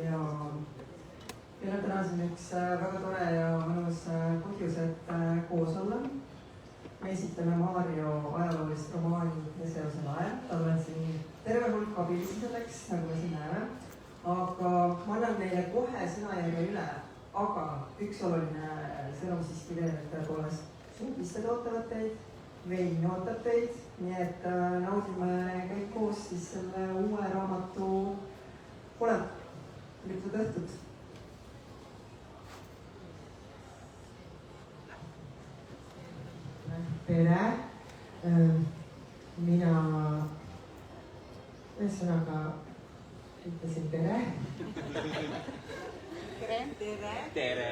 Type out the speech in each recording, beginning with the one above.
ja meil on täna siin üks väga tore ja mõnus põhjus, et koos olla. Me esitame Maarjo ajaloolist romaani Eseuse lae. Tal on siin terve hulk abilisi selleks, nagu me siin näeme. Aga ma annan neile kohe sõnajärje üle. Aga üks oluline sõnum siiski veel, et tõepoolest suupisted ootavad teid, vein ootab teid, nii et naudime kõik koos siis selle uue raamatu lüptud õhtut. Tere, mina ühesõnaga ütlesin tere. Tere.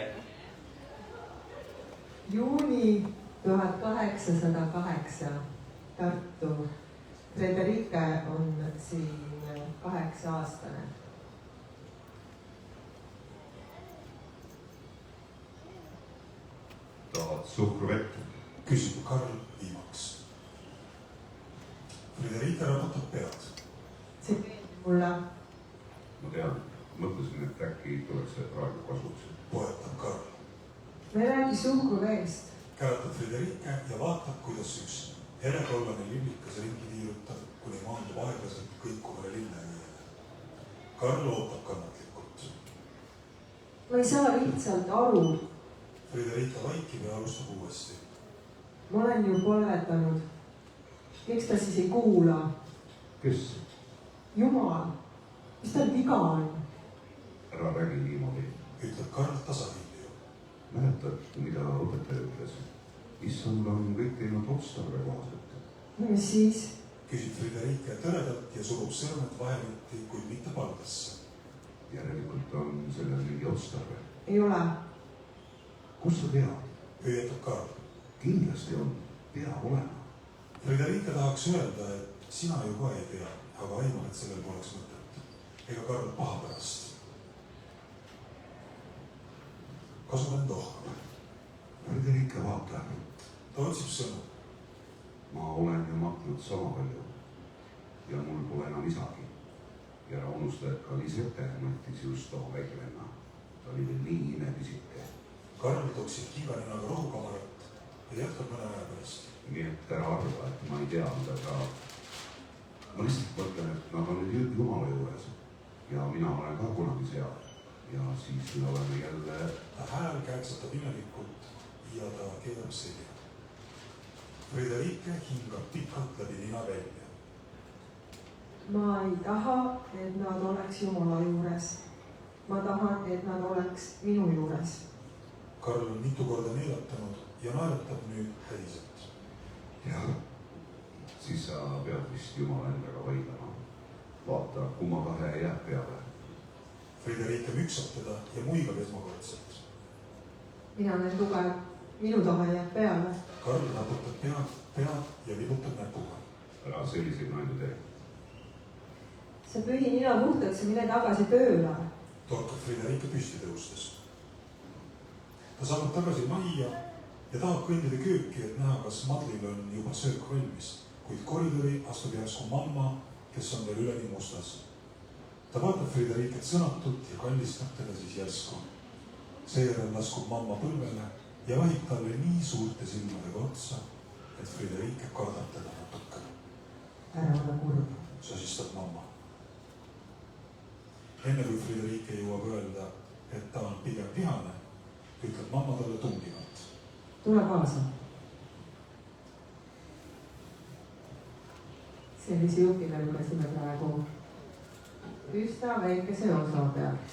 Juuni 1808 Tartu. Frederike on siin 8-aastane. Tahad suhkruvett? Küsib Karl viimaks. Frederike raputab pead. See meeldib mulle. Ma tean, mõtlesin, et äkki tuleks see praegu kasuks. Poetab Karl. Me räägi suhkruveest. Käratab Frederike ja vaatab, kuidas üks herekollane lillikas ringi tiirutab, kuni maandub aeglaselt kõikuvale lilleõiele. Karl ootab kannatlikult. Ma ei saa lihtsalt aru. Frederike vaikib ja alustab uuesti. Ma olen ju polvetanud. Miks ta siis ei kuula? Kes? Jumal, mis tal viga on? Ära räägi niimoodi. Ütleb Karl tasahilju. Mäletad, mida õpetaja ütles? Issand on kõik teinud otstarve kohaselt. Mis siis? Küsib Frederike tõredalt ja surub sõrmed vahevuti, kuid mitte paldasse. Järelikult on sellel mingi otstarve. Ei ole. Kus sa tead? Hüüetab Karl. Kindlasti on. Pea olema. Frederike tahaks öelda, et sina ju ka ei tea, aga aimab, et sellel poleks mõtet. Ega Karl paha pärast. Kasub end ohkab. Frederike vaata. Ta otsib sõnu. Ma olen ju matnud sama palju. Ja mul pole enam isagi. Ja ära unusta, et ka Lisete mõttis just too väikevenna. Ta oli veel nii imepisike. Karl toksib kiivaninaga rohukamarat ja jätkab mõne aja pärast. Nii et ära arva, et ma ei tea, mida ka... Ma lihtsalt mõtlen, et nad on nüüd Jumala juures. Ja mina olen ka kunagi seal. Ja siis me oleme jälle... Ta hääl käeksatab imelikult ja ta keerab selja. Frederike hingab pikalt läbi nina välja. Ma ei taha, et nad oleks Jumala juures. Ma tahan, et nad oleks minu juures. Karl on mitu korda neelatanud ja naeratab nüüd hädiselt. Jah, siis sa pead vist Jumala endaga vaidlema. Vaata, kumma kahe jääb peale. Frederike müksab teda ja muigab esmakordselt. Mina olen tugev. Minu taha jääb peale. Karl raputab pead ja vibutab näpuga. Ära selliseid nalju tee. See pühi nina puhtaks ja mine tagasi tööle. Torkab Frederike püsti tõustes. Ta saabub tagasi majja ja tahab kõndida kööki, et näha, kas Madlil on juba söök valmis, kuid koridori astub järsku mamma, kes on veel üleni mustas. Ta vaatab Frederiket sõnatult ja kallistab teda siis järsku. Seejärel laskub mamma põlvele ja vahib talle nii suurte silmadega otsa, et Frederike kardab teda natuke. Ära ole kurb. Sosistab mamma. Enne kui Frederike jõuab öelda, et ta on pigem vihane, ütleb mamma talle tungivalt. Tule kaasa. Sellise jupile lugesime praegu üsna väikese osa pealt.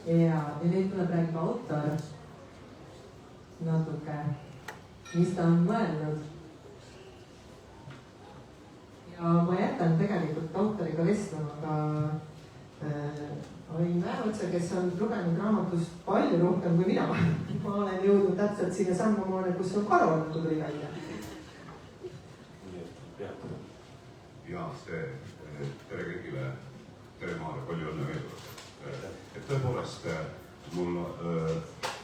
Ja nüüd tuleb räägima autor natuke, mis ta on mõelnud. Ja ma jätan tegelikult autoriga vestlema ka Ain Mäeotsa, kes on lugenud raamatust palju rohkem kui mina. Ma olen jõudnud täpselt sinna sammamoone, kus on Karol tuli välja. Ja see, tere kõigile, tere Maarja, palju õnne veel. Et tõepoolest, mul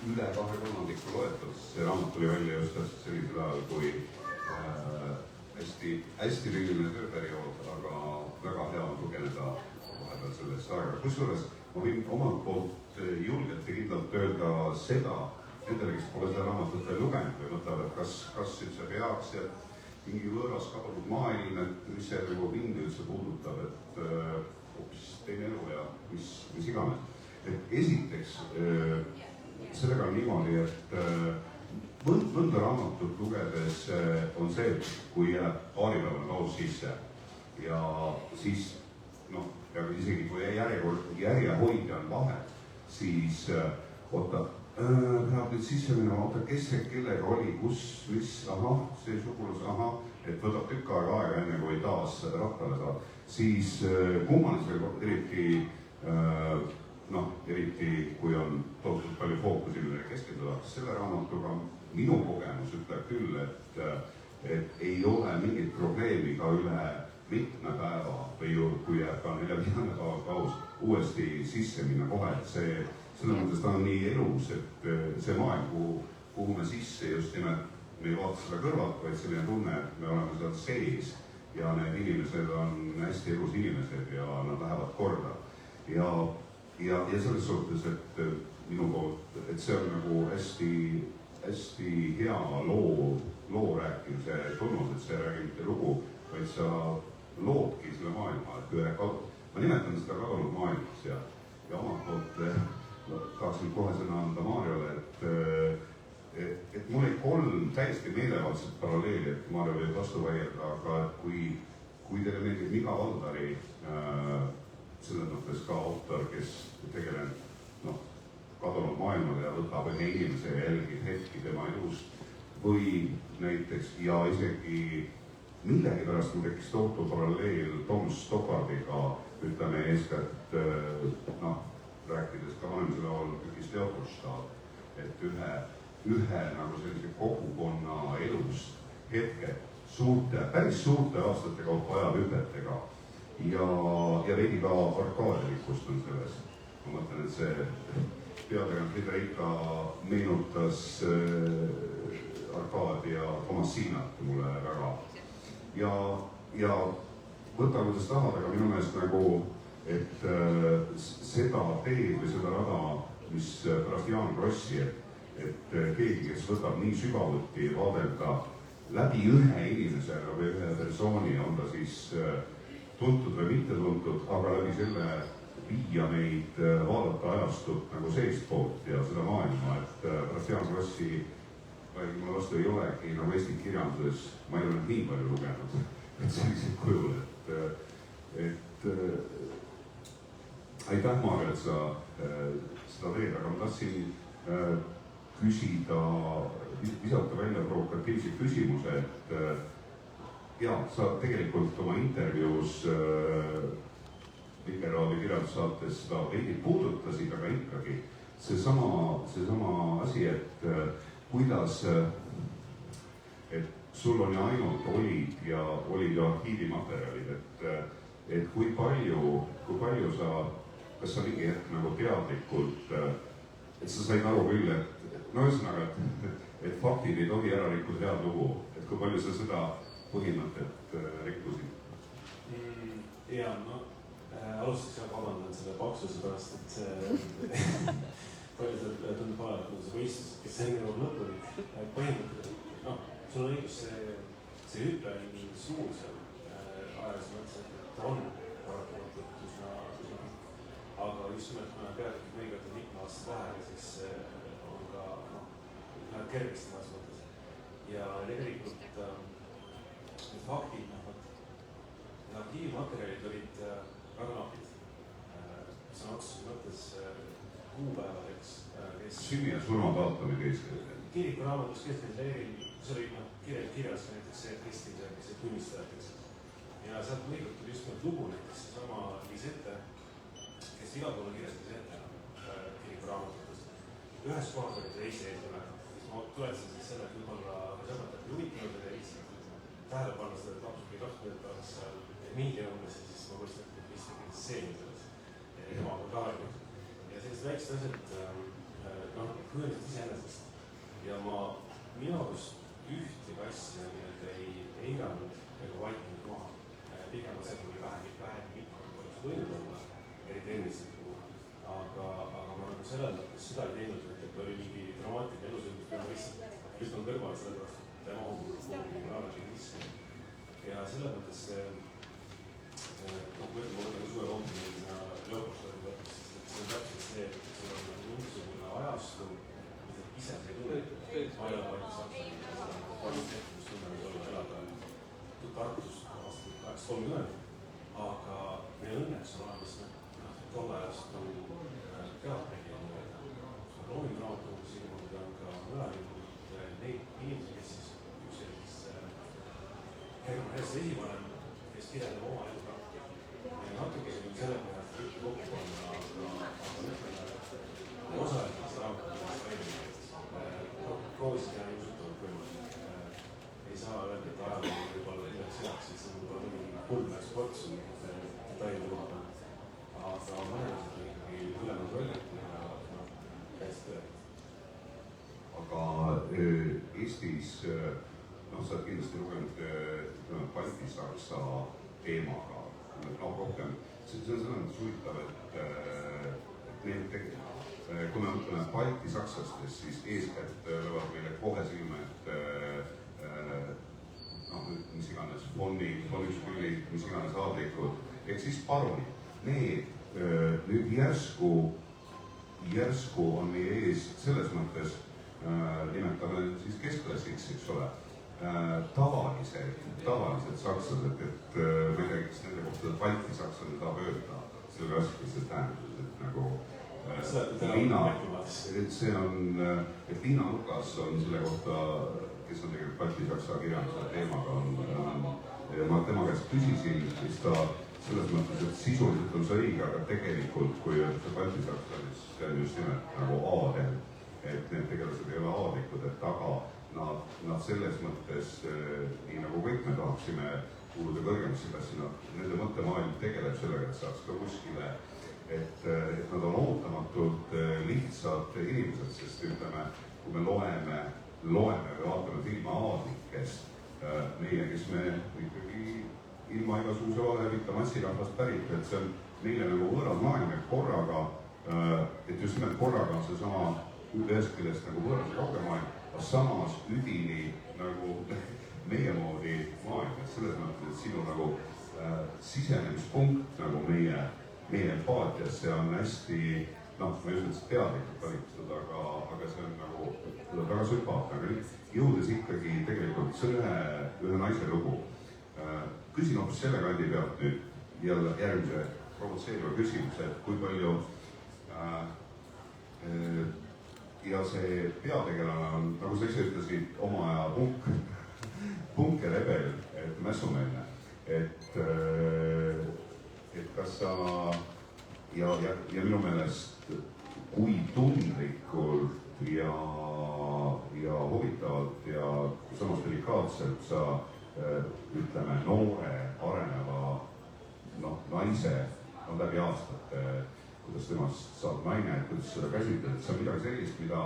üle 2/3 loetud, see raamat tuli välja just sellisel ajal, kui hästi lühine tööperiood, aga väga hea on lugeneda vahepeal selles sellist aega. Kusjuures ma võin omalt poolt julgelt ja kindlalt öelda seda, nendele, kes pole seda raamatut veel lugenud või mõtlevad, et kas üldse peaks ja mingi võõras kadunud maailm, et mis see nagu mind üldse puudutab, et hoopis teine elu ja mis iganes. Et esiteks sellega on niimoodi, et mõnda raamatut lugedes on see, kui jääb paaripäevane paus sisse ja siis noh, ja isegi kui järjehoidja on vahe, siis oota, peab nüüd sisse minema, oota, kes see kellega oli, kus, mis, ahah, see sugulus, ahah, et võtab tükk aega enne, kui taas rattale saab. Siis kummalisel eriti, eriti kui on tohutult palju fookusi, millele keskenduda, selle raamatuga minu kogemus ütleb küll, et ei ole mingit probleemi ka üle mitme päeva või kui jääb ka 4-5 päeva paus uuesti sisse minna kohe, et see selles mõttes ta on nii elus, et see maailm, kuhu me sisse just nimelt, me ei vaata seda kõrvalt, vaid selline tunne, et me oleme seal sees ja need inimesed on hästi elus inimesed ja nad lähevad korda. Ja selles suhtes, et minu poolt, et see on nagu hästi hea loo rääkimise tulnud, et see räägib mitte lugu, vaid sa loodki selle maailma, et ma nimetan seda kadunud maailmas ja omalt poolt tahaksin kohe sõna anda Mariole, et mul oli 3 täiesti meelevaldset paralleeli, et Mario võib vastu vaielda, aga kui teile meeldib Miga Valdari, selles mõttes ka autor, kes tegeleb kadunud maailmaga ja võtab ühe inimese ja jälgib hetki tema elust või näiteks ja isegi millegipärast mul tekkis tohutu paralleel Tom Stoppardiga, ütleme eeskätt rääkides ka vanemuse laul tükist Leopoldstaad, et ühe nagu sellise kogukonna elust hetke päris suurte aastate kaupa ajahüpetega ja veidi ka arkaadilikust on selles. Ma mõtlen, et see peategevus Federica meenutas Arkadia Tomasinat mulle väga ja võta kuidas tahad, aga minu meelest nagu et seda teed või seda rada, mis pärast Jaan Krossi, et keegi, kes võtab nii sügavuti vaadelda läbi ühe inimese või ühe persooni, on ta siis tuntud või mitte tuntud, aga läbi selle viia meid vaadata ajastut nagu seestpoolt ja seda maailma, et pärast Jaan Krossi mulle vastu ei olegi nagu Eesti kirjanduses, ma ei ole nii palju lugenud, et sellised kujul, et aitäh, Maarja, et sa seda teed, aga ma tahtsin küsida, visata välja provokatiivse küsimuse, et sa tegelikult oma intervjuus Vikerraadio kirjandussaates seda veidi puudutasid, aga ikkagi seesama asi, et kuidas, et sul on ju ainult olid ju arhiivimaterjalid, et kui palju sa kas sa mingi hetk nagu teadlikult, et sa said aru küll, et ühesõnaga, et faktid ei tohi ära rikkuda head lugu, et kui palju sa seda põhimõtet rikkusid? Alustuseks vabandan selle paksuse pärast, et see paljudel tundub olevat nagu see võistlus, kes enne jõuab lõpuni. Põhimõtteliselt, sul on õigus, see hüpe on nii suur seal ajas mõttes, et ta on paratamatult üsna aga just nimelt, kui nad peavad mõnikord mitme aasta vahel, siis on ka, läheb kergesti mõnes mõttes. Ja tegelikult need faktid, arhiivmaterjalid olid väga napid. Sõna otseses mõttes kuupäevadeks, kes sünni ja surmadaatumid Eestis. Kirikuraamatus keskel leeril, see oli kirjas ka näiteks see Kristil, kes ei tunnistajateks. Ja sealt mõnikord tuli just nimelt lugu näiteks seesama Lisette, kes igal pool on kirjas Lisette kirikuraamatutes. Ühes kohas oli see Eesti eesmärk. Ma tuletasin siis selle, et võib-olla sõbrad huvitanud ja tähele panna seda, et lapsud ei tahtnud, et oleks seal mingi õmmes ja siis ma mõtlesin, et vist tekib stseen selles emaga ka arvanud. Ja sellised väiksed asjad, kujundid iseenesest. Ja ma minu arust ühtegi asja ei eiranud ega vaikinud maha. Pigem see, kui vähem mitmekord võinud olla, eriti teenistused. Aga ma nagu sellel mõttes seda ei teinud, et oli mingi dramaatiline elusündmus, ma lihtsalt üstan kõrvale sellepärast, et tema hommikul väga risk. Ja selles mõttes see, kui ma võtan suve hommikul lõpustatud lõpuks, siis see on täpselt see, et sul on mingisugune ajastu, mida ise sa ei tunne. Ma ei ole palju saanud palju tehtud, tunnen olla elada Tartus aastal 830, aga meil õnneks on olemas tolle ajast teatrigi on loomingraamatuid, siinmoodi on ka mõnelikult neid inimesi, kes siis üks Herman Hesse esivanem, kes kirjeldab oma elu praktika. Ja natuke siin selle peale kõike kokku panna, aga ütleme, et osaliselt raamatutest välja proovisid teha usutavalt küll. Ei saa öelda, et ajaloo võib-olla milleks heaks, et see võib-olla mingi kuldne sport sul detaili luua. Aga mõnelased on ikkagi ülejäänud rollitud ja täiesti tõe. Aga Eestis, sa oled kindlasti lugenud Balti-Saksa teemaga, rohkem. See on selles mõttes huvitav, et need tegelikult, kui me mõtleme Balti-Saksastest, siis eeskätt löövad meile kohe silma, et mis iganes fondid, fondikspillid, mis iganes aadlikud, ehk siis paronid. Need nüüd järsku on meie ees selles mõttes, nimetame siis keskklassiks, eks ole, tavalised sakslased, et ma ei tea, kes nende kohta baltisakslane tahab öelda selle raskelises tähenduses, et nagu see on, et Liina Lukas on selle kohta, kes on tegelikult baltisaksa kirjanduse teemaga ma tema käest küsisin, siis ta selles mõttes, et sisuliselt on see õige, aga tegelikult, kui see baltisakslane, siis see on just nimelt nagu aadel, et need tegelased ei ole aadlikud, et aga nad selles mõttes, nii nagu kõik me tahaksime kuuluda kõrgemasse klassi, nende mõttemaailm tegeleb sellega, et saaks ka kuskile, et nad on ootamatult lihtsad inimesed, sest ütleme, kui me loeme või vaatame filme aadlikest, meie, kes me ikkagi ilma igasuguse valehävita massirahvast pärit, et see on meile nagu võõras maailm, et korraga, et just nimelt korraga on seesama ühest küljest nagu võõras kauge maailm, aga samas üdini nagu meie moodi maailm, et selles mõttes, et sinu nagu sisenemispunkt nagu meie empaatiasse on hästi, ma ei usu, et see teadlikult valitud, aga see on nagu väga sümpaatne, aga nüüd jõudes ikkagi tegelikult see ühe naise lugu. Küsin hoopis selle kandi pealt nüüd jälle järgmise provotseeriva küsimuse, et kui palju ja see peategelane on, nagu sa ise ütlesid, oma aja punkerebel, et mässumeelne, et kas sa ja minu meelest kui tundlikult ja huvitavalt ja samas delikaatselt sa ütleme noore, areneva naise läbi aastate, kuidas temast saab naine, kuidas seda käsitled, et see on midagi sellist, mida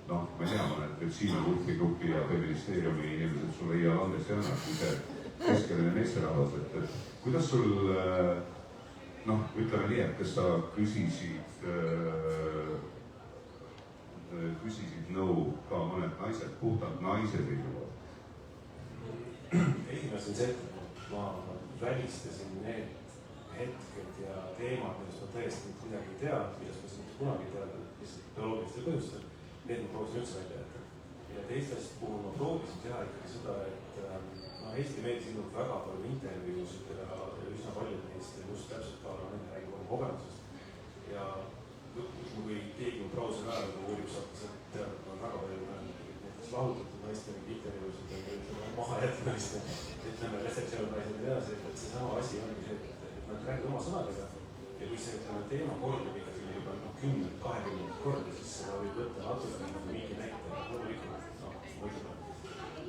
ma ei tea, et Virginia Woolfi grupi ja feministeeriumi inimesed sulle Iia Landes ja kui see keskeline meesterahvas, et kuidas sul ütleme nii, et kas sa küsisid nõu ka mõned naised, puhtalt naise seisukohalt? Esimene on see, et ma välistasin need hetked ja teemad, millest ma tõesti midagi ei tea, millest ma siin kunagi teada, lihtsalt bioloogilistel põhjustel, need ma proovisin üldse välja jätta. Ja teistest puhul ma proovisin teha ikkagi seda, et Eesti meeldis ilmselt väga palju intervjuusid ja üsna paljud neist just täpselt ka nende räägib oma kogemusest. Ja kui keegi mu brauseri ajalugu uurib, saab sealt teada, et ma olen väga palju näiteks lahutatud naistega intervjuusid ja maha jätta naiste, ütleme, resektsioonnaised ja edasi, et seesama asi ongi see, et nad räägivad oma sõnadega ja kui see teema kordub ikkagi juba 10-20 korda, siis seda võib võtta natuke nagu mingi näite, loomulikult, ma ütlen,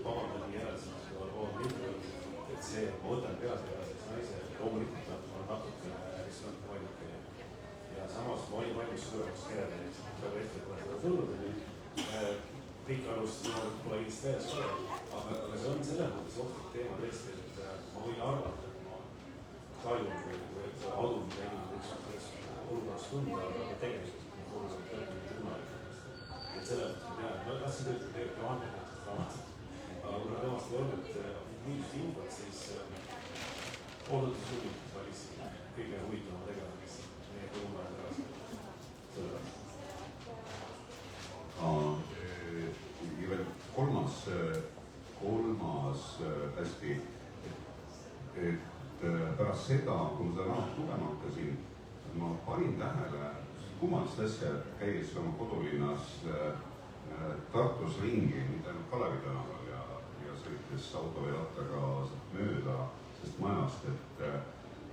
vabandan nii järeldaselt, et see, ma võtan peaseelaseks naise, loomulikult nad on natuke riskantne valik ja samas ma olin valmis suuremaks keredeks, väga ette pole seda tulnud ja nüüd kõik alustas, pole kindlasti täies ole, aga see on selles mõttes ohtlik teema tõesti, et ma võin arvata, et ma tajun või adun näinud üks olukord tunda, aga tegelikult ma kuulen mitte kunagi. Et selles mõttes ma tean, ma tahtsin töötada tegelikult Johannesest raamatut, aga kuna temast ei olnud niisugust infot, siis oodatushuvitus valis kõige huvitavama tegelaseks meie põllumaja tagasi. Sellepärast. Ja veel kolmas hästi, et pärast seda, kui ma seda raamatut lugema hakkasin, ma panin tähele kummalist asja, käies oma kodulinnas Tartus ringi, mitte ainult Kalevi tänaval ja sõites auto või rattaga mööda sellest majast,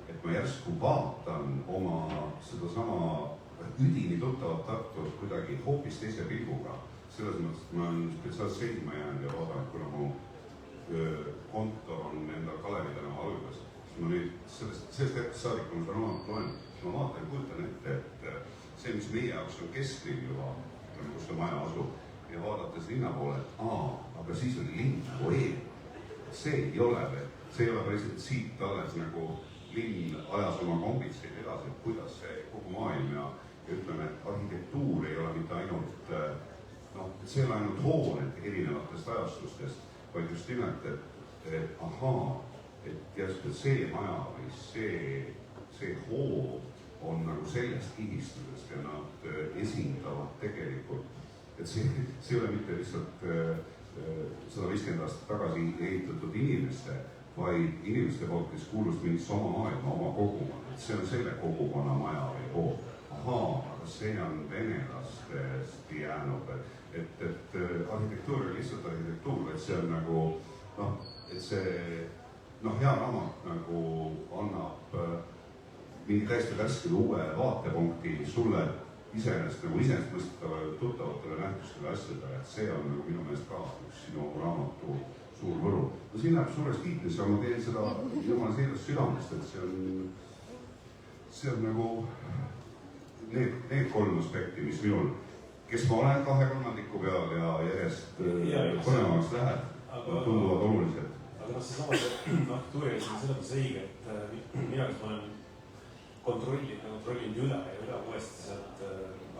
et ma järsku vaatan oma sedasama üdini tuttavat Tartut kuidagi hoopis teise pilguga. Selles mõttes, et ma olen spetsiaalselt seisma jäänud ja vaadanud, kuna mu kontor on enda Kalevi tänava alguses. Ma nüüd sellest hetkest saadik, kui ma seda raamatut loen, ma vaatan ja kujutan ette, et see, mis meie jaoks on keskliin juba, kus see maja asub, ja vaadates linna poole, et aga siis oli linn nagu see ei ole veel, see ei ole päris siit alles nagu linn ajas oma kombitseid edasi, et kuidas see kogu maailm ja ütleme, et arhitektuur ei ole mitte ainult see ei ole ainult hooned erinevatest ajastustest, vaid just nimelt, et järsku see maja või see hoov on nagu sellest kihistusest ja nad esindavad tegelikult, et see ei ole mitte lihtsalt 150 aastat tagasi ehitatud inimeste, vaid inimeste poolt, kes kuulus mingisse oma maailma, oma kogukonna, et see on selle kogukonna maja või hoov. Aga see on venelastest jäänud, et arhitektuur ei ole lihtsalt arhitektuur, vaid see on nagu, et see hea raamat nagu annab mingi täiesti värskele uue vaatepunkti sulle iseenesestmõistetavale tuttavatele nähtustele asjadele, et see on nagu minu meelest ka üks sinu raamatu suur võru. No siin läheb suures kiitnis ja ma teen seda jumala seirust südamest, et see on nagu need kolm aspekti, mis minul, kes ma olen 2/3 peal ja järjest põnevamaks läheb, tunduvad olulised. Aga see sama arhitektuurilis on selles mõttes õige, et mina, kes ma olen kontrollinud üle ja üle uuesti sealt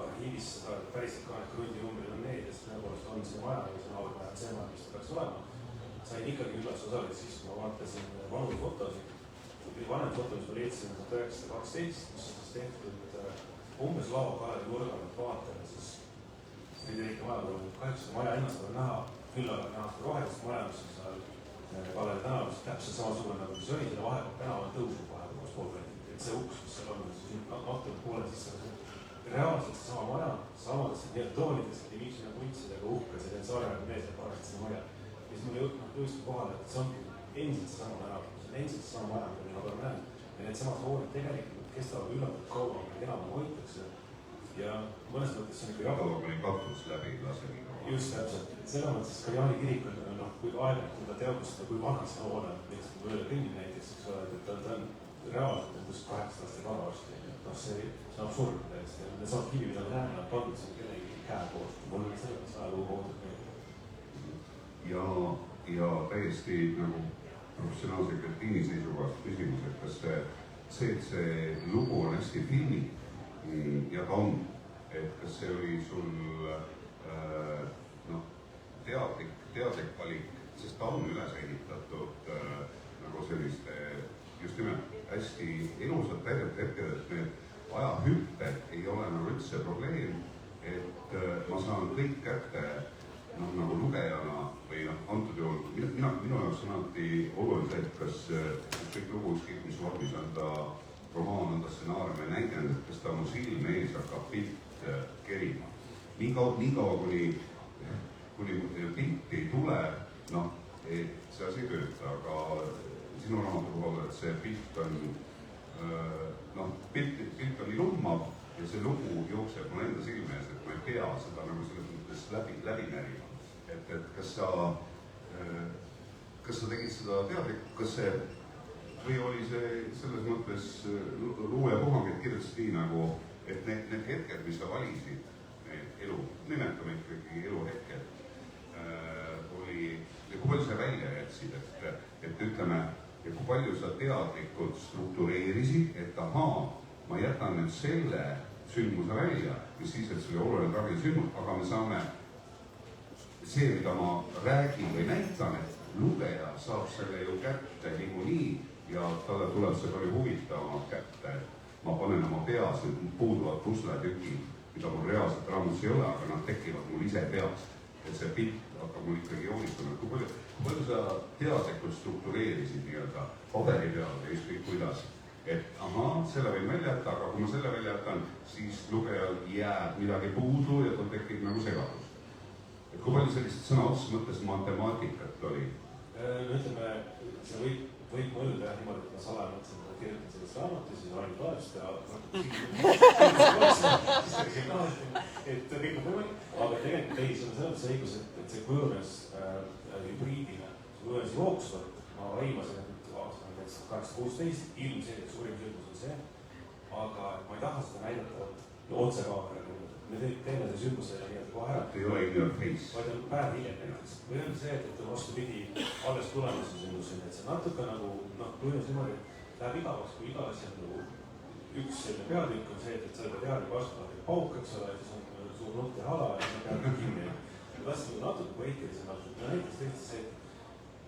arhiivis seda päriselt ka need krundinumbrid on need, sest tõepoolest on see maja ja see on see maja, mis ta peaks olema. Sain ikkagi üllase osaliselt siis, kui ma vaatasin vanu fotosid. Vanem foto, mis ma leidsin 1912, mis on siis tehtud umbes Laava Kalevi nurgalt vaatame, siis nüüd eriti maja tuleb kahjuks maja ennast on näha, küll aga näha seda rohelist maja, mis on seal Kalevi tänavas täpselt samasugune nagu mis oli, selle vahepeal tänaval tõusub vahepeal koos poolkondid, et see uks, mis seal on, siis natuke poole sisse reaalselt see sama maja, samadesse nii-öelda toonidesse, ei viiks sinna puntsidega uhkes ja saarega mees ja parajalt sinna maja. Ja siis mul jõudis kohale, et see ongi endiselt sama tänav, see on endiselt sama maja, mida mina olen näinud. Ja need samad hooned tegelikult kestavad üllatult kaua, enam hoitakse. Ja mõnes mõttes see on ikka jagava kuni katus läbi lasegi. Just täpselt. Selle mõttes ka Jaani kirik on, kui aeg-ajalt seda teadvustada, kui vana see hoone on, näiteks kui üle kõnnib näiteks, et ta on reaalselt umbes 8 aastat vana varsti. See on absurd täiesti. Need samad kivi, mida me näeme, on pandud siin kellegi käe poolt. Mul on selle mõttes ajaloo kohtud meelde. Ja täiesti nagu professionaalse kretiini seisukohast küsimus, et kas see lugu on hästi filmid ja ta on, et kas see oli sul teadlik valik, sest ta on üles ehitatud nagu selliste just nimelt hästi ilusad hetkedel, et need ajahüpped ei ole nagu üldse probleem, et ma saan kõik kätte nagu lugejana või antud juhul, minu jaoks on alati oluline, et kas kõik lugu, ükskõik mis vormis on ta romaan, on ta stsenaarium ja näidend, et kas ta mu silme ees hakkab pilt kerima. Nii kaua, kuni pilti ei tule, see asi ei tööta, aga sinu raamatu puhul, et see pilt on nii lummav ja see lugu jookseb mulle enda silme ees, et ma ei pea seda nagu selles mõttes läbi närima. Et kas sa tegid seda teadlikult, või oli see selles mõttes lugu ja puhang, et kirjutasid nii nagu, et need hetked, mis sa valisid, need elu, nimetame ikkagi eluhetked, ja kui palju sa välja jätsid, et ütleme, ja kui palju sa teadlikult struktureerisid, et ma jätan nüüd selle sündmuse välja, mis siis, et see oli oluline traagiline sündmus, aga me saame, see, mida ma räägin või näitan, et lugeja saab selle ju kätte niikuinii ja talle tuleb see palju huvitavamalt kätte. Ma panen oma peas, et puuduvad pusletükid, mida mul reaalselt raamatus ei ole, aga nad tekivad mul ise peas. Et see pilt hakkab mul ikkagi joonistama. Kui palju sa teadlikult struktureerisid nii-öelda paberi peal ja ükskõik kuidas, et ahaa, selle võin välja jätta, aga kui ma selle välja jätan, siis lugejal jääb midagi puudu ja tal tekib nagu segadus. Et kui palju sellist sõna otseses mõttes matemaatikat oli? Ütleme, see võib mõelda niimoodi, et ma salaja mõtlesin, et ma kirjutan sellest raamatu, siis ainult loest ja et kõik on võimalik, aga tegelikult ei, see on selles õigus, et see kujunes hübriidina, see kujunes jooksvalt, ma aimasin, et aastal 1816, ilmselgelt suurim sündmus on see, aga ma ei taha seda näidata otse kaameraga. Me teeme see sündmuse nii-öelda kohe ära. Ei ole in your face. Vaid on päev hiljem näiteks. Või on see, et on vastupidi alles tulemas see sündmus, et see natuke nagu, kujunes niimoodi, et läheb igavaks, kui iga asi on nagu üks selline peatükk on see, et sa oled teadlik vastu pauk, eks ole, siis on suur nutt ja hala ja see peab kinni. Ja tahtsin natuke poeetilisemalt, ja näiteks tõesti see,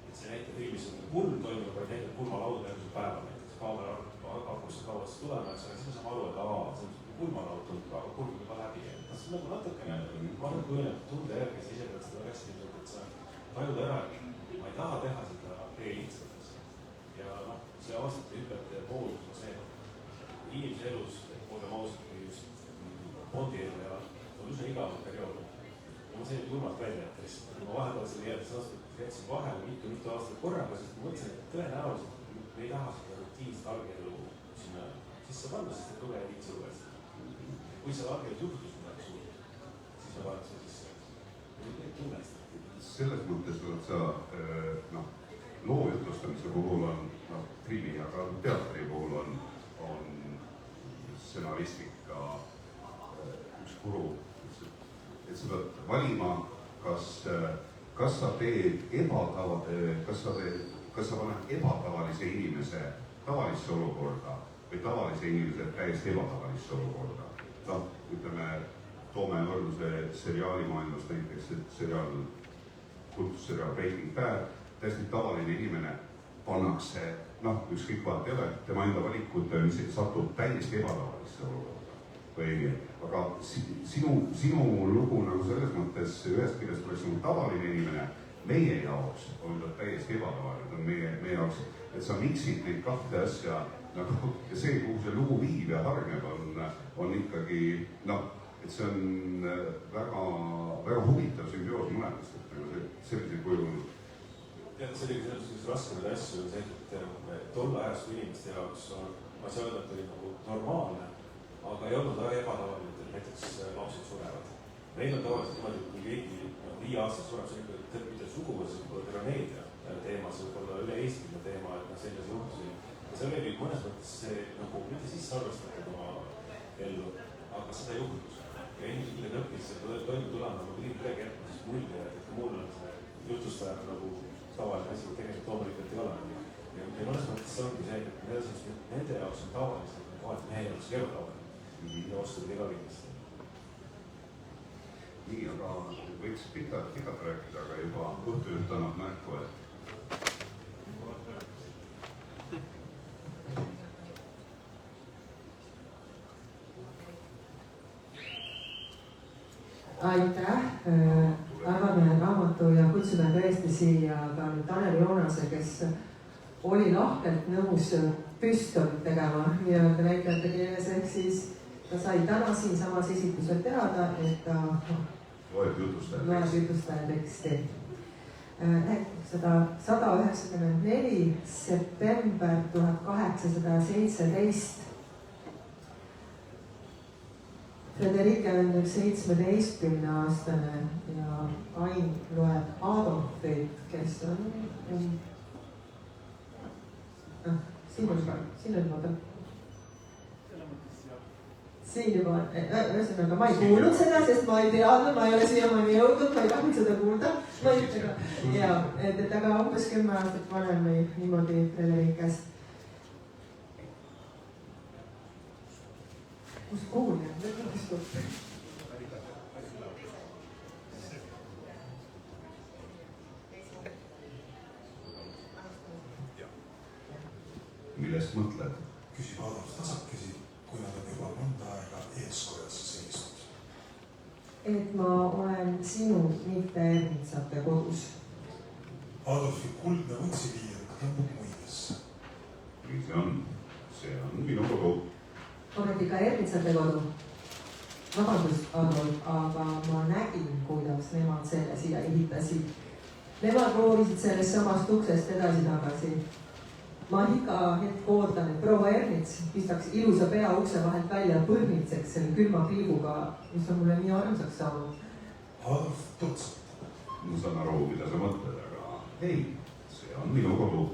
et see näitab filmis on pulm toimub, vaid näitab pulmalauda järgmisel päeval näiteks. Kaamera hakkab see kauas tulema, eks ole, siis me saame aru, et see on pulmalaud tundub, aga pulm juba läbi. See on nagu natukene, ma olen kujunenud tunde järgi, sa ise pead seda väga hästi, et sa tajud ära, et ma ei taha teha seda e-lihtsades. Ja see aastate hüpete poolus on see, inimese elus, olgem ausad, kui just Bondi elu ja on üsna igav periood. Ja ma sain julmalt välja, et ma vahepeal selle 11 aastat jätsin vahele mitu aastat korraga, sest ma mõtlesin, et tõenäoliselt me ei taha seda rutiinset algelu sinna sisse panna, sest et lugeja liitse luges. Kui see algelu juhtus midagi suur, siis me vaatame seda sisse tunnestati. Selles mõttes oled sa, loo jutlustamise puhul on, filmi, aga teatri puhul on stsenaristika üks kuru, et sa pead valima, kas sa teed kas sa paned ebatavalise inimese tavalisse olukorda või tavalise inimese täiesti ebatavalisse olukorda. Ütleme, toome võrdluse seriaalimaailmast näiteks, et kultusseriaal Breaking Bad, täiesti tavaline inimene pannakse, ükskõik vaat ei ole, tema enda valikud satub täiesti ebatavalisse olukorda. Aga sinu lugu nagu selles mõttes ühest küljest oleks nagu tavaline inimene, meie jaoks on ta täiesti ebatavaline, ta on meie jaoks, et sa miksid neid kahte asja ja see, kuhu see lugu viib ja hargneb, on ikkagi, et see on väga huvitav sümbioos mõlemast, et sellisel kujul. Tead, see oligi selles raskemaid asju on see, et tolle ajastu inimeste jaoks ma saa öelda, et oli nagu normaalne, aga ei olnud väga ebatavaline, et näiteks lapsed surevad. Meil on tavaliselt niimoodi, kui keegi 5 aastat sureb, see on ikka mitte sugu, see võib-olla trameedia teema, see võib-olla üle Eestiline teema, et selles juhtusi. See oli mõnes mõttes see, nagu mitte sisse arvestatud oma ellu, aga seda juhtus. Ja inimesed midagi õppis, et toimu tulema, ma pidin midagi jätma siis mulje, et mul on see jutustaja nagu tavaline asi, tegelikult loomulikult ei ole. Ja mõnes mõttes see ongi see, et nende jaoks on tavaliselt, kohati meie jaoks ei ole tavaline. Ja vastupidi ka kindlasti. Nii, aga võiks pikalt rääkida, aga juba õhtujuht annab märku, et aitäh, avame raamatu ja kutsume tõesti siia ka nüüd Tanel Joonase, kes oli lahkelt nõus püstol tegema nii-öelda näitajate keeles, ehk siis ta sai täna siinsamas esitlusel teada, et ta loeb jutustaja teksti. 194 september 1817. Frederike on nüüd 17-aastane ja Ain loeb Adolfit, kes on siin juba, ühesõnaga ma ei kuulnud seda, sest ma ei teadnud, ma ei ole siiamaani jõudnud, ma ei tahtnud seda kuulda. Et aga umbes 10 aastat vanem või niimoodi Frederikest. kus kuulja, mis võtta. millest mõtled? Küsib Adolf tasakesi, kui nad on juba mõnda aega eeskojas seisnud. Et ma olen sinu, mitte Ernitsate kodus. Adolfi kuldne võtsiviir tõmbub muidesse. Nii see on minu kodu. Ometi ka Ernitsate kodu. Vabandust, Adolf, aga ma nägin, kuidas nemad selle siia ehitasid. Nemad proovisid sellest samast uksest edasi-tagasi. Ma iga hetk ootan, et proua Ernits pistaks ilusa pea ukse vahelt välja põrnitseks selle külma pilguga, mis on mulle nii armsaks saanud. Adolf tutsatab. Ma saan aru, mida sa mõtled, aga ei, see on minu kodu.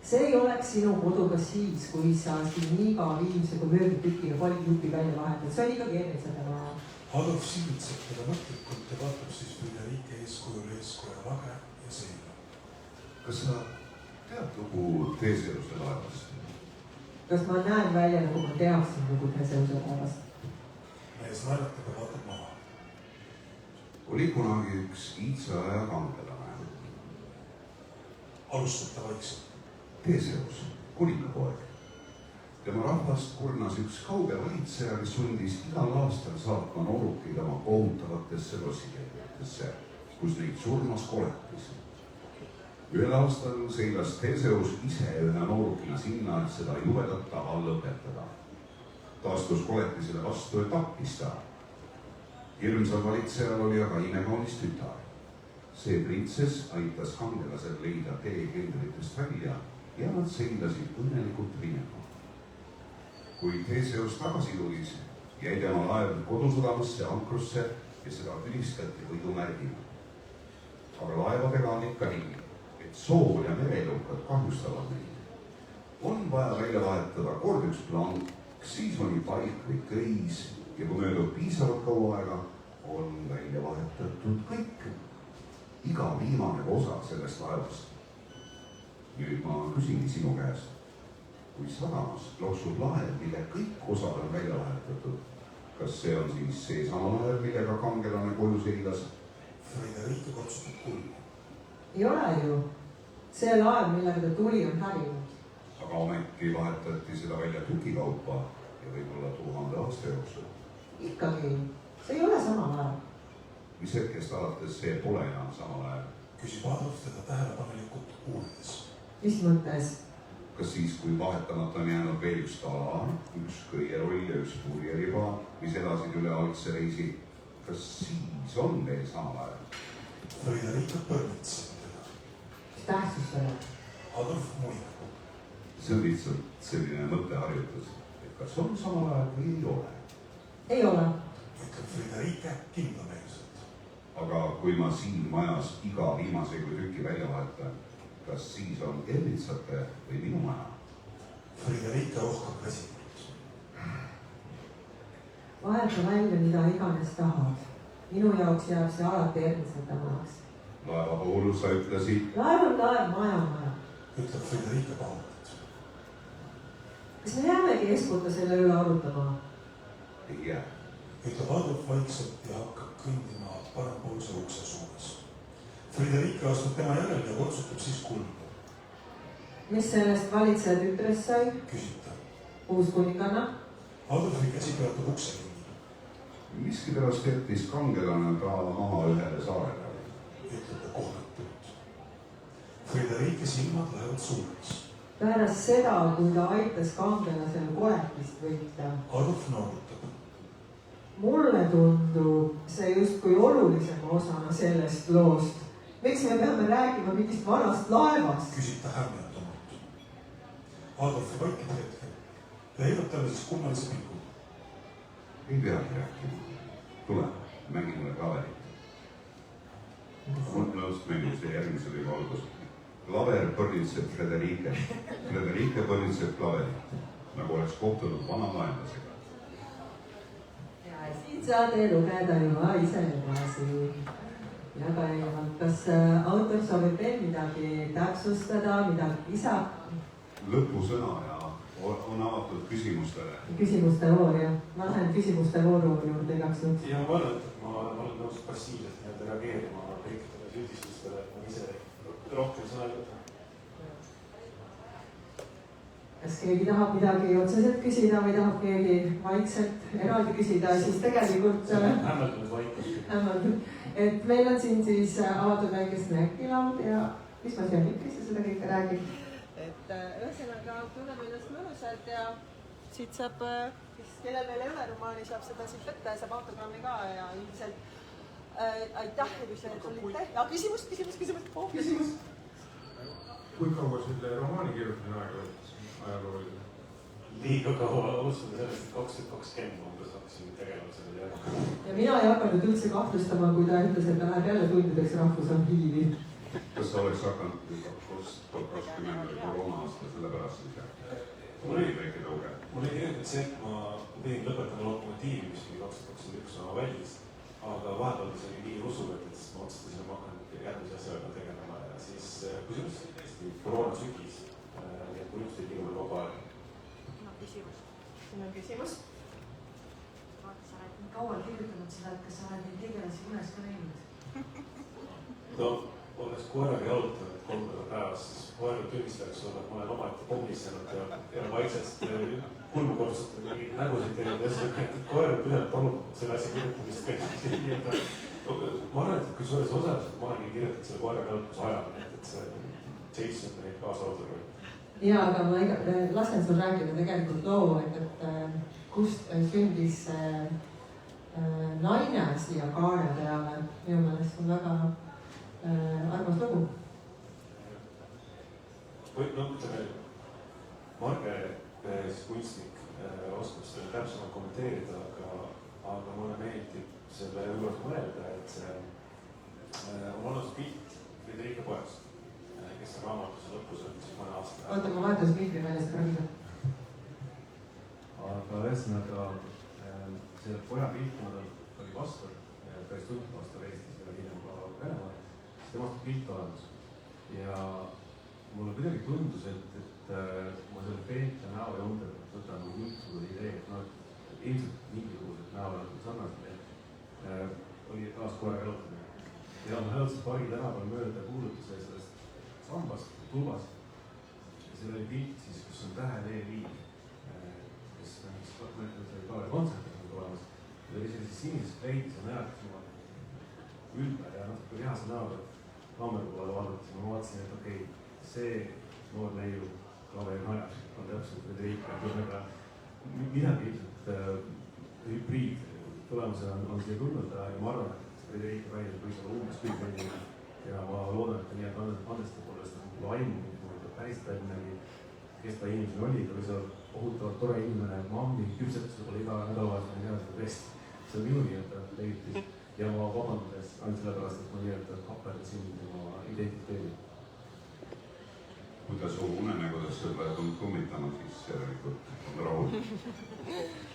See ei oleks sinu kodu ka siis, kui sa siin iga viimse kui mööbitükiga kolmjupi välja vahetad. See on ikkagi Ernitsate maja. Adolf silmitseb teda mõtlikult ja vaatab siis Friederike eeskujul eeskoja lahe ja seina. Kas sa tead lugu Theseuse laevast? Kas ma näen välja, nagu ma teaksin lugu Theseuse laevast? Mees naeratab ja vaatab maha. Oli kunagi üks iidsa aja kangelane. Alustab ta vaikselt. Theseus, kuningapoeg. Tema rahvast kurnas üks kauge valitseja, kes sundis igal aastal saatma noorukeid oma kohutavatesse lossikeeritesse, kus neid surmas koletis. Ühel aastal seilas Theseus ise ühe noorukina sinna, et seda jubedat tava lõpetada. Ta astus koletisele vastu ja tappis ta. Hirmsal valitsejal oli aga imekaunis tütar. See printsess aitas kangelasel leida tee keldritest välja ja nad seilasid õnnelikult minema. Kui Theseus tagasi tulis, jäi tema laev kodusõdamasse ankrusse ja seda tülistati võidumärgina. Aga laevadega on ikka nii, et sool ja merelukad kahjustavad neid. On vaja välja vahetada kord üks plank, siis mõni paik või köis ja kui möödub piisavalt kaua aega, on välja vahetatud kõik. Iga viimane osa sellest laevast. Nüüd ma küsingi sinu käest. Kui sadamas loksub laev, mille kõik osad on välja vahetatud, kas see on siis seesama laev, millega kangelane koju seilas? Friederike kutsutab kulmu. Ei ole ju. See laev, millega ta tuli, on hävinud. Aga ometi vahetati seda välja tükikaupa ja võib-olla 1000 aasta jooksul. Ikkagi, see ei ole sama laev. Mis hetkest alates see pole enam sama laev? Küsib Adolf teda tähelepanelikult uurides. Mis mõttes? Kas siis, kui vahetamata on jäänud veel üks tala, üks köieroll ja üks purjeriba, mis elasid üle algse reisi, kas siis on veel sama laev? Friederike põrnitseb teda. Mis tähtsus selle? Adolf muinab. See on lihtsalt selline mõtteharjutus, et kas on sama laev või ei ole. Ei ole. Ütleb Friederike kindlameelselt. Aga kui ma siin majas iga viimase kui tüki välja vahetan, kas siis on Ernitsate või minu maja? Friederike ohkab väsinult. Vaheta välja, mida iganes tahad. Minu jaoks jääb see alati Ernitsate majaks. Laeva puhul sa ütlesid. Laev on laev, maja on maja. Ütleb Friederike pahult. Kas me jäämegi eskuta selle üle arutama? Ei jää. Ütleb Adolf vaikselt ja hakkab kõndima parempoolse ukse suunas. Friederike astub tema järel ja kutsutab siis kulmu. Mis sellest valitseja tütrest sai? Küsib ta. Uus kuninganna? Adolfi käsi peatab ukse kinni. Miskipärast jättis kangelane ta maha ühele saarele. Ütleb ta kohmetult. Friederike silmad lähevad suureks. Pärast seda, kui ta aitas kangelasel koletist võita. Adolf noorutab. Mulle tundub see justkui olulisema osana sellest loost. Miks me peame rääkima mingist vanast laevast? Küsib ta hämmeldamalt. Adolf vaikib hetkel ja heidab talle siis kummalise pilgu. Ei peagi rääkima. Tule, mängi mulle klaverit. Mõtlust mängib see järgmisel juba algus. Klaver põrnitseb Friederike. Friederike põrnitseb klaverit. Nagu oleks kohtunud vana vaenlasega. Ja siit saate lugeda juba ise edasi. Ja ka kas autor soovib veel midagi täpsustada, midagi lisada? Lõpusõna ja on avatud küsimustele. Küsimuste voor, jah. Ma lähen küsimuste vooru juurde igaks juhuks. Ja ma arvan, et ma olen nõus passiivselt nii-öelda reageerima kõikidele süüdistustele, et ma ise rohkem sõna ei võta. Kas keegi tahab midagi otseselt küsida või tahab keegi vaikselt eraldi küsida, siis tegelikult hämmeldunud vaikus. Et meil on siin siis avatud väike snäkilaud ja mis ma siia mikrisse seda kõike räägin. Et ühesõnaga tunneme ennast mõnusalt ja siit saab, kellel meil ei ole romaani, saab seda siit võtta ja saab autogrammi ka ja üldiselt aitäh, mis te tulite. Ja küsimus. Kui kaua selle romaani kirjutamine aega võttis? Ajalooline. Liiga kaua alustame sellest, et 2020 umbes hakkasin tegelema selle teemaga. Ja mina ei hakanud üldse kahtlustama, kui ta ütles, et ta läheb jälle tundideks rahvusarhiivi. Kas sa oleks hakanud 2020 koroona aasta sellepärast, et mul oli väike tõuge? Mul oli tegelikult see, et ma pidin lõpetama Lokomotiivi, mis oli 2021 oma välis, aga vahepeal see oli nii usuvõtt, et siis ma otsustasin, et ma hakkan järgmise asjaga tegelema ja siis kusjuures hästi koroona sügis. Kui just ei liigume kogu aeg. Siin on küsimus. Vaata, sa oled nii kaua kirjutanud seda, et kas sa oled neid tegelasi unes ka näinud? No, olles koeraga jalutanud 3 korda päevas, siis koera tunnistajaks olla, et ma olen omaette pommisenud ja vaiksest kulmukordsust mingi nägusid teinud ja seda, et koer on pidanud paluma selle asja kirjutamist käib. Ma arvan, et kui suures osas ma olengi kirjutanud selle koeraga jalutuse ajal, et see Jason on neid kaasa autor. Ja, aga ma lasen sul rääkida tegelikult loo, et kust sündis naine siia kaane peale. Minu meelest on väga armas lugu. No, ütleme, Marge, kunstnik, oskab seda täpsemalt kommenteerida, aga mulle meeldib selle juures mõelda, et see on olnud pilt Friederike pojast, kes on raamatuse lõpus on siis mõne aasta. Oota, ma vaatan mikri väljast praegu. Aga ühesõnaga, selle poja pilt oli pastor, päris tuntud pastor Eestis ja hiljem ka Venemaal, siis temast pilt olemas. Ja mulle kuidagi tundus, et ma selle peente näo ja ümber võtan mingisugune idee, et ilmselt mingisugused näol on sarnased, oli taas koera jalutamine. Ja ma jalutasin Pagi tänaval mööda kuulutuse sellest sambast, tulbast. Ja seal oli pilt siis, kus on tähe-V-liin, kes oli Kaare kontsertis olemas. Ja oli sellises sinises kleidis ja näjakas oma ülber ja natuke lihase näoga Lammergu poole vaadates. Ma vaatasin, et okei, see noor neiu Kaare najas on täpselt Friederike. Aga midagi ilmselt hübriid tulemusena on siia tulnud ja ma arvan, et Friederike väljus võis olla umbes küll vendina. Ja ma loodan, et ta nii andestab olles laimu, päris midagi, kes ta inimesena oli, ta võis olla ohutavalt tore inimene, mammi küpsetusel oli iga nädalavahetus, ma ei tea seda tõesti. See on minu nii-öelda leiutis ja ma vabandades ainult sellepärast, et ma nii-öelda kaperdasin tema identiteedi. Kui ta su unenägudes võib-olla kummitanud, siis järelikult on rahul.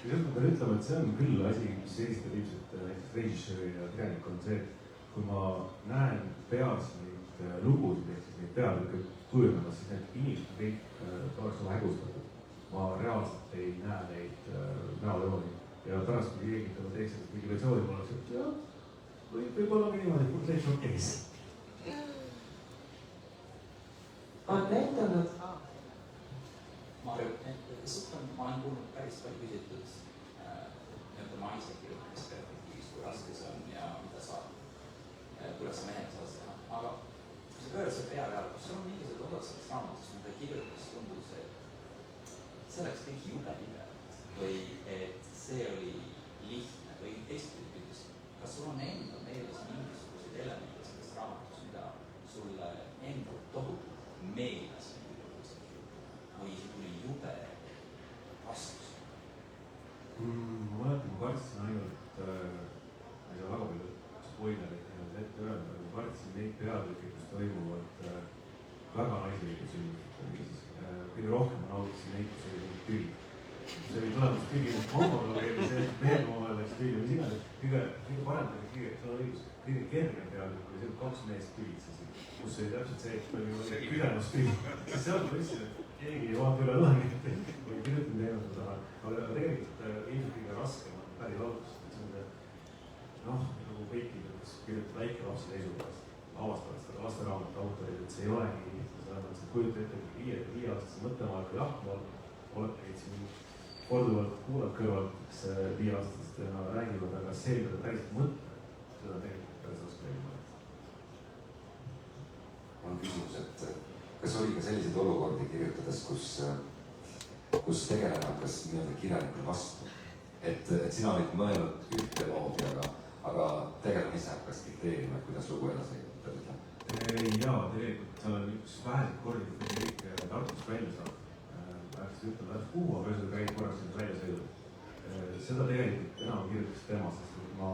Ja ma pean ütlema, et see on küll asi, mis eristab ilmselt näiteks režissööri ja kirjanik on see, et kui ma näen peas neid lugusid, ehk siis neid pealõike kujunemas, siis need inimesed kõik oleks nagu hägustatud. Ma reaalselt ei näe neid näojooni ja pärast, kui keegi teeks sellest mingi versiooni, ma oleks, et jah, võib olla ka niimoodi, et täitsa okeis. On näitanud? Ma olen kuulnud päris palju küsitud nii-öelda naise kirjutamist perspektiivist, kui raske see on ja mida saab, kuidas sa mehel saad teha. Aga kui sa pöörad selle pea peale, kus sul on mingisugused osad sellest raamatust, mida kirjutas, tundus, et see oleks kõik jube või et see oli lihtne või teistpidi ütles, kas sul on enda meeles mingisuguseid elemente sellest raamatust, mida sulle enda tohutult meeles või tuli jube vastus? Ma mäletan, ma kartsin ainult, ma ei saa väga palju spoilerit ette öelda, aga ma kartsin neid pealõike, kus toimuvad väga naiselikud sündmused. Kõige rohkem ma nautisin neid, kus oli tüli. See oli tulemus kõige mammaga või see mehel omavahel läks tüli või sinna. Kõige parem oli kõige kergem pealõik oli see, 2 meest tülitsesid, kus oli täpselt see, et oli külemas tüli. Seal ma ütlesin, et keegi ei vaata üle õla, kui kirjutan teenust, aga tegelikult ilmselt kõige raskem on päris algus, et see on noh, nagu kõikidel, kes kirjutab väike lapse seisukohast, avastavad seda lasteraamat autorid, et see ei olegi lihtne, selles mõttes, et kujuta ette, kui 5-aastase mõttemaaga jah, oletegi siin korduvalt kuulad kõrvalt, kes 5-aastastena räägivad, aga see, mida päris mõtleb, seda tegelikult päris oska ei mõelda. On küsimus, et kas oli ka selliseid olukordi kirjutades, kus tegelane hakkas nii-öelda kirjanikule vastu, et sina olid mõelnud ühtemoodi, aga tegelane ise hakkas dikteerima, et kuidas lugu edasi töötada? Jaa, tegelikult seal on üks väheseid kordi, kui kõik Tartust välja saab. Äkki ütleme täpselt kuhu, aga ühesõnaga käib korraks sinna välja sõidul. Seda tegelikult enam kirjutas tema, sest ma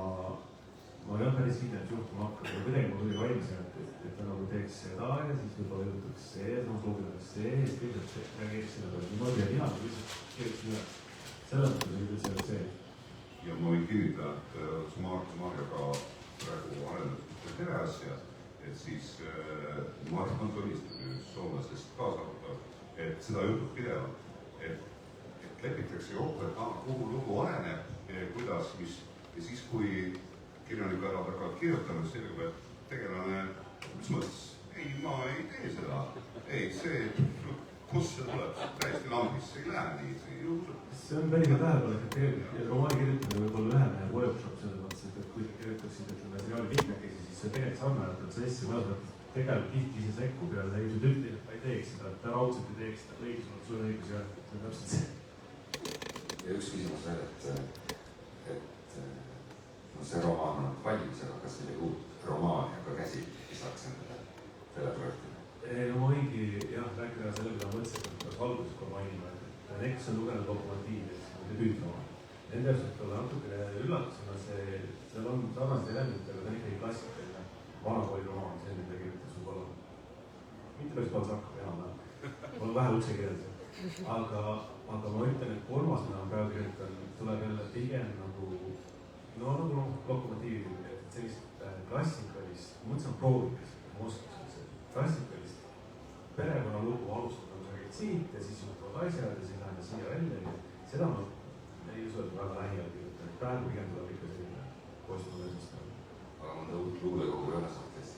ei ole päris kindel, et juhtuma hakkab, aga kuidagi mul tuli valmis, et ta nagu teeks seda ja siis võib-olla jõutaks see, samas lugedaks see ja siis kõigelt reageeriks selle peale. Niimoodi ja mina lihtsalt kirjutasin üle. Selles mõttes oli küll see see. Ja ma võin kinnitada, et Marjaga praegu arendatud pereasja, et siis Marja on tunnistab soomlastest kaasarutav, et seda juhtub pidevalt, et lepitakse kokku, et kuhu lugu areneb, kuidas, mis ja siis, kui kirjaniku ära hakkavad kirjutama, siis selgub, et tegelane, mis mõttes, ei, ma ei tee seda, ei, see, kus see tuleb, täiesti lambis, see ei lähe nii, see ei juhtu. See on päris tähelepanek, et tegelikult romaani kirjutamine võib olla ühe workshop selles mõttes, et kui te kirjutaksid, ütleme, seriaali mitmekesi, siis see tegelikult sarnane protsessi, mõnes tegelikult tihti ise sekkub ja ta ilmselt ütleb, et ta ei teeks seda, et ta raudselt ei teeks seda, õigus on sul õigus ja see on täpselt see. Ja üks küsimus veel, et see romaan on valmis, aga kas midagi uut romaani aga käsi lisaks selle projektile? Ma võingi jah, rääkida selle, mida ma mõtlesin, et peaks alguses kohe mainima, et Neks on lugenud Lokomotiivi, debüütromaan. Nende jaoks võib olla natukene üllatusena see, seal on sarnased elemendid, aga ta on ikkagi klassikaline vanakooli romaan, see mida kirjutas võib-olla. Mitte päris Balzac enam-vähem, mul on vähe utsekirjeldusi. Aga ma ütlen, et kolmasena praegu kirjutan, tuleb jälle pigem nagu Lokomotiivi, et sellist klassikalist, ma mõtlesin proovikas, klassikalist perekonnalugu alustada kusagil siit ja siis juhtuvad asjad ja siis läheme siia välja. Seda ma ei usu, et väga lähiajal kirjutan. Praegu pigem tuleb ikka selline postmodernism. Aga mõnda uut luulekogu ei ole saates?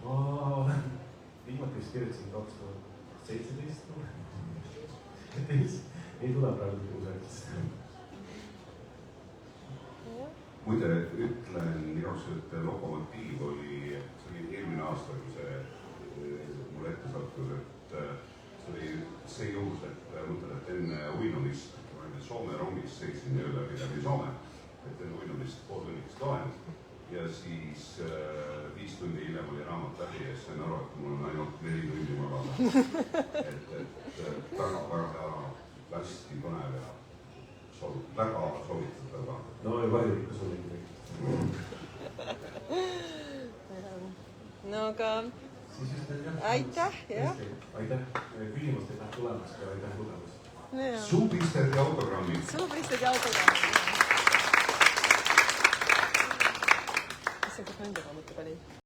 Ma viimati vist kirjutasin 2017. Ei tule praegu kusagil. Muide, ütlen igaks, et Lokomotiiv oli, see oli eelmine aasta, kui see mulle ette sattus, et see oli see juhus, et mõtled, et enne uinumist, ma olin Soome rongis, seisin läbi Soome, et enne uinumist pool tunnikest loen ja siis 5 tundi hiljem oli raamat läbi ja siis sain aru, et mul on ainult 4 tundi magada. Et väga hea, hästi põnev ja väga soovitav ka. No ja palju ikka soovitav. No aga aitäh, jah. Aitäh küsimust, aitäh tulemast ja aitäh lugemast. Suupisted ja autogrammid. Suupisted ja autogrammid. Mis see kus nende raamatub oli?